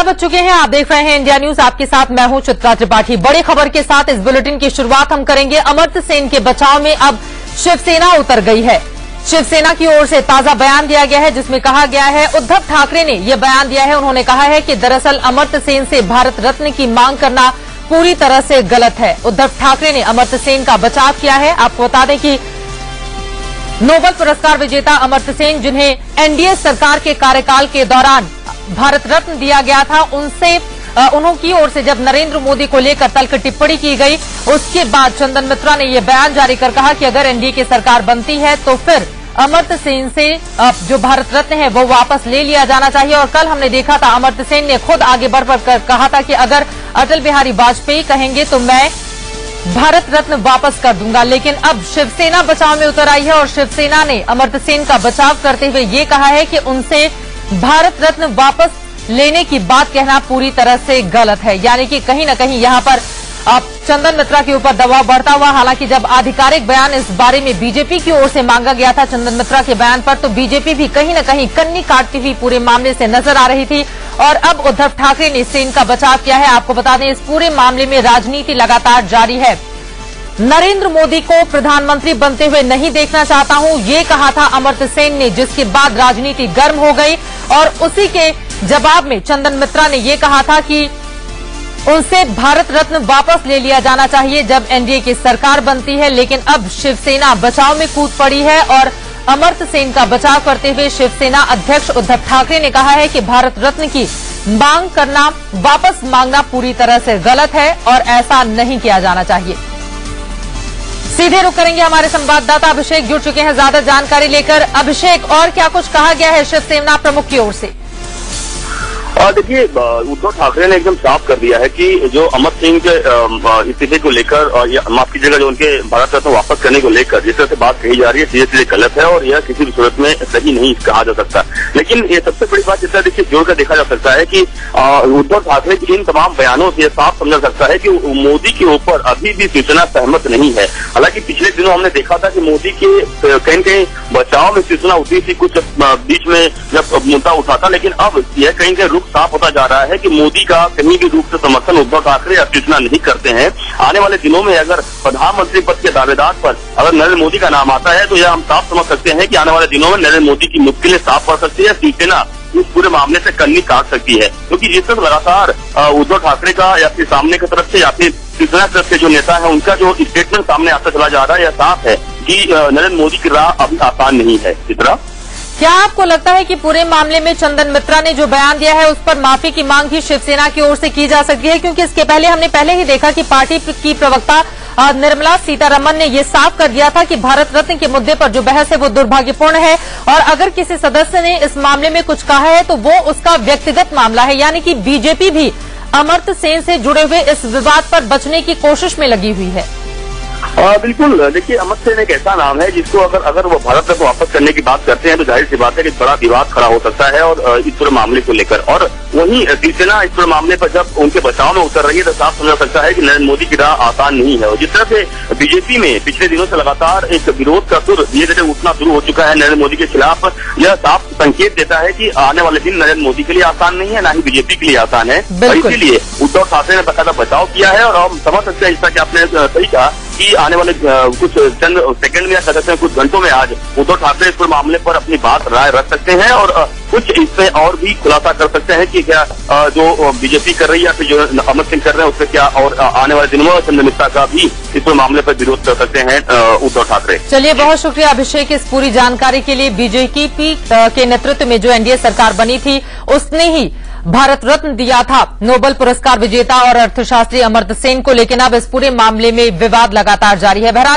बज चुके हैं। आप देख रहे हैं इंडिया न्यूज। आपके साथ मैं हूं चित्रा त्रिपाठी। बड़ी खबर के साथ इस बुलेटिन की शुरुआत हम करेंगे। अमर्त्य सेन के बचाव में अब शिवसेना उतर गई है। शिवसेना की ओर से ताजा बयान दिया गया है, जिसमें कहा गया है, उद्धव ठाकरे ने यह बयान दिया है। उन्होंने कहा है कि दरअसल अमर्त्य सेन से भारत रत्न की मांग करना पूरी तरह से गलत है। उद्धव ठाकरे ने अमर्त्य सेन का बचाव किया है। आपको बता दें कि नोबेल पुरस्कार विजेता अमर्त्य सेन, जिन्हें एनडीए सरकार के कार्यकाल के दौरान भारत रत्न दिया गया था, उनकी ओर से जब नरेंद्र मोदी को लेकर तल्ख टिप्पणी की गई, उसके बाद चंदन मित्रा ने यह बयान जारी कर कहा कि अगर एनडीए की सरकार बनती है तो फिर अमर्त्य सेन से जो भारत रत्न है वो वापस ले लिया जाना चाहिए। और कल हमने देखा था अमर्त्य सेन ने खुद आगे बढ़कर कहा था कि अगर अटल बिहारी वाजपेयी कहेंगे तो मैं भारत रत्न वापस कर दूंगा। लेकिन अब शिवसेना बचाव में उतर आई है और शिवसेना ने अमर्त्य सेन का बचाव करते हुए ये कहा है कि उनसे भारत रत्न वापस लेने की बात कहना पूरी तरह से गलत है। यानी कि कहीं न कहीं यहां पर अब चंदन मित्रा के ऊपर दबाव बढ़ता हुआ, हालांकि जब आधिकारिक बयान इस बारे में बीजेपी की ओर से मांगा गया था चंदन मित्रा के बयान पर, तो बीजेपी भी कहीं न कहीं कन्नी काटती हुई पूरे मामले से नजर आ रही थी। और अब उद्धव ठाकरे ने सेन का बचाव किया है। आपको बता दें, इस पूरे मामले में राजनीति लगातार जारी है। नरेंद्र मोदी को प्रधानमंत्री बनते हुए नहीं देखना चाहता हूं, ये कहा था अमर्त्य सेन ने, जिसके बाद राजनीति गर्म हो गई। और उसी के जवाब में चंदन मित्रा ने यह कहा था कि उनसे भारत रत्न वापस ले लिया जाना चाहिए जब एनडीए की सरकार बनती है। लेकिन अब शिवसेना बचाव में कूद पड़ी है और अमर्त्य सेन का बचाव करते हुए शिवसेना अध्यक्ष उद्धव ठाकरे ने कहा है कि भारत रत्न की मांग करना, वापस मांगना पूरी तरह से गलत है और ऐसा नहीं किया जाना चाहिए। सीधे रुक करेंगे, हमारे संवाददाता अभिषेक जुड़ चुके हैं ज्यादा जानकारी लेकर। अभिषेक, और क्या कुछ कहा गया है शिवसेना प्रमुख की ओर से? देखिए, उद्धव ठाकरे ने एकदम साफ कर दिया है कि जो अमर्त्य सेन के इस्तीफे को लेकर, माफ कीजिएगा, जो उनके भारत रत्न वापस करने को लेकर जिस तरह से बात कही जा रही है, सीधे सीधे गलत है और यह किसी भी सूरत में सही नहीं कहा जा सकता। लेकिन ये सबसे बड़ी बात जिस तरह देखिए जोड़कर देखा जा सकता है कि उद्धव ठाकरे के इन तमाम बयानों से यह साफ समझा सकता है कि मोदी के ऊपर अभी भी शिवसेना सहमत नहीं है। हालांकि पिछले दिनों हमने देखा था कि मोदी के कहीं कहीं बचाव में शिवसेना उतरी थी, कुछ बीच में जब मुद्दा उठा था। लेकिन अब यह कहीं कहीं रुख साफ होता जा रहा है कि मोदी का कहीं भी रूप से समर्थन उद्धव ठाकरे या शिवसेना नहीं करते हैं। आने वाले दिनों में अगर प्रधानमंत्री पद के दावेदार पर अगर नरेंद्र मोदी का नाम आता है तो यह हम साफ समझ सकते हैं कि आने वाले दिनों में नरेंद्र मोदी की मुश्किलें साफ पड़ सकती है। शिवसेना इस पूरे मामले से कन्नी काट सकती है, क्योंकि जिस तरह लगातार उद्धव ठाकरे का या फिर सामने की तरफ से या फिर शिवसेना तरफ से जो नेता है उनका जो स्टेटमेंट सामने आता चला जा रहा है, यह साफ है कि नरेंद्र मोदी की राह अभी आसान नहीं है। इस तरह क्या आपको लगता है कि पूरे मामले में चंदन मित्रा ने जो बयान दिया है उस पर माफी की मांग भी शिवसेना की ओर से की जा सकती है? क्योंकि इसके पहले हमने ही देखा कि पार्टी की प्रवक्ता निर्मला सीतारमण ने यह साफ कर दिया था कि भारत रत्न के मुद्दे पर जो बहस है वो दुर्भाग्यपूर्ण है और अगर किसी सदस्य ने इस मामले में कुछ कहा है तो वो उसका व्यक्तिगत मामला है। यानी कि बीजेपी भी अमर्त्य सेन से जुड़े हुए इस विवाद पर बचने की कोशिश में लगी हुई है। बिल्कुल, देखिए, अमर्त्य सेन एक ऐसा नाम है जिसको अगर वो भारत रत्न वापस करने की बात करते हैं तो जाहिर सी बात है कि बड़ा विवाद खड़ा हो सकता है और इस पूरे मामले को लेकर। और वहीं शिवसेना इस पूरे मामले पर जब उनके बचाव में उतर रही है तो साफ समझा सकता है कि नरेंद्र मोदी की राह आसान नहीं है। और जिस तरह से बीजेपी में पिछले दिनों से लगातार एक विरोध का सुर धीरे धीरे उठना शुरू हो चुका है नरेंद्र मोदी के खिलाफ, यह साफ संकेत देता है कि आने वाले दिन नरेंद्र मोदी के लिए आसान नहीं है, ना ही बीजेपी के लिए आसान है। और इसीलिए उद्धव ठाकरे ने बकायदा बचाव किया है। और हम समझ सकते हैं, जैसा कि आपने सही कहा, कि आने वाले कुछ चंद सेकंड में या कह सकते हैं कुछ घंटों में आज उद्धव ठाकरे इस पूरे मामले पर अपनी बात राय रख सकते हैं और कुछ इसमें और भी खुलासा कर सकते हैं कि क्या जो बीजेपी कर रही है या फिर जो अमर्त्य सेन कर रहे हैं उससे क्या, और आने वाले दिनों में चंदन मित्रा का भी इस पूरे मामले पर विरोध कर सकते हैं उद्धव ठाकरे। चलिए, बहुत शुक्रिया अभिषेक इस पूरी जानकारी के लिए। बीजेपी के नेतृत्व में जो एनडीए सरकार बनी थी उसने ही भारत रत्न दिया था नोबेल पुरस्कार विजेता और अर्थशास्त्री अमर्त्य सेन को। लेकिन अब इस पूरे मामले में विवाद लगातार जारी है। बहरहाल